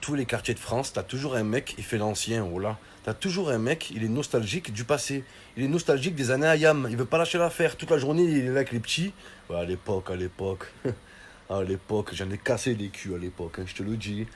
tous les quartiers de France, t'as toujours un mec, il fait l'ancien, oh là. T'as toujours un mec, il est nostalgique du passé. Il est nostalgique des années Ayam. Il veut pas lâcher l'affaire. Toute la journée, il est là avec les petits. Ouais, à l'époque, à l'époque. À l'époque, j'en ai cassé des culs à l'époque, hein, je te le dis.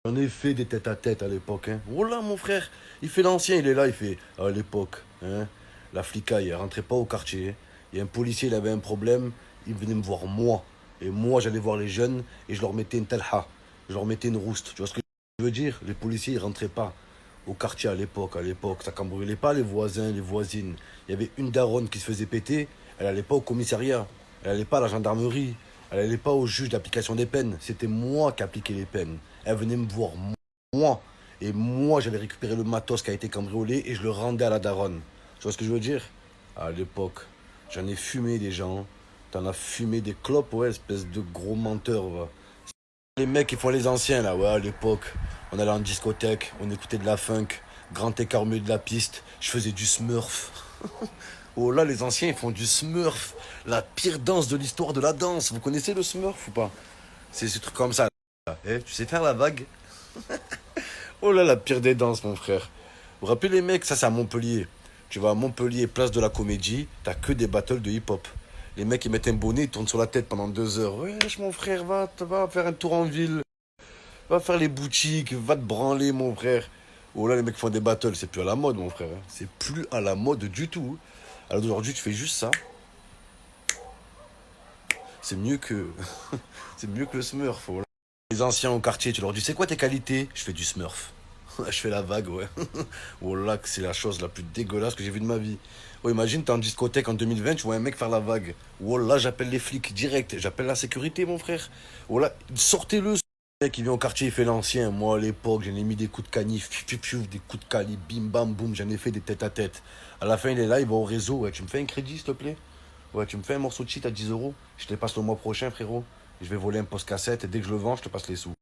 J'en ai fait des têtes à tête à l'époque. Hein. Oh là, mon frère, il fait l'ancien, il est là, il fait à l'époque. Hein. La flicaille, elle rentrait pas au quartier. Hein. Il y a un policier, il avait un problème, il venait me voir moi. Et moi, j'allais voir les jeunes et je leur mettais une talha. Je leur mettais une rouste. Tu vois ce que je veux dire? Les policiers, ils rentraient pas au quartier à l'époque. À l'époque, ça cambriolait pas les voisins, les voisines. Il y avait une daronne qui se faisait péter, elle allait pas au commissariat. Elle allait pas à la gendarmerie. Elle allait pas au juge d'application des peines. C'était moi qui appliquais les peines. Elle venait me voir moi. Et moi, j'allais récupérer le matos qui a été cambriolé et je le rendais à la daronne. Tu vois ce que je veux dire? À l'époque, j'en ai fumé des gens. T'en as fumé des clopes, ouais, espèce de gros menteur, va. Les mecs qui font les anciens, là, ouais, à l'époque, on allait en discothèque, on écoutait de la funk, grand écart au milieu de la piste, je faisais du smurf. Oh là, les anciens, ils font du smurf. La pire danse de l'histoire de la danse. Vous connaissez le smurf ou pas? C'est ce truc comme ça. Là. Eh, tu sais faire la vague? Oh là, la pire des danses, mon frère. Vous vous rappelez les mecs, ça c'est à Montpellier. Tu vas à Montpellier, place de la Comédie, t'as que des battles de hip-hop. Les mecs, ils mettent un bonnet, ils tournent sur la tête pendant 2 heures. Wesh, mon frère, va faire un tour en ville. Va faire les boutiques, va te branler, mon frère. Oh là, les mecs font des battles, c'est plus à la mode, mon frère. Hein. C'est plus à la mode du tout. Alors aujourd'hui, tu fais juste ça. C'est mieux que. C'est mieux que le smurf. Oh là. Les anciens au quartier, tu leur dis, c'est quoi tes qualités? Je fais du smurf. Je fais la vague, ouais. Oh là, que c'est la chose la plus dégueulasse que j'ai vue de ma vie. Oh, imagine, t'es en discothèque en 2020, tu vois un mec faire la vague. Oh là, j'appelle les flics direct. J'appelle la sécurité, mon frère. Oh là, sortez-le. Ce mec qui vient au quartier, il fait l'ancien. Moi, à l'époque, j'en ai mis des coups de canif, des coups de cali, bim bam boum, j'en ai fait des têtes à tête. À la fin, il est là, il va au réseau. Ouais, tu me fais un crédit, s'il te plaît? Ouais, tu me fais un morceau de shit à 10 euros? Je te les passe le mois prochain, frérot. Je vais voler un post cassette et dès que je le vends, je te passe les sous.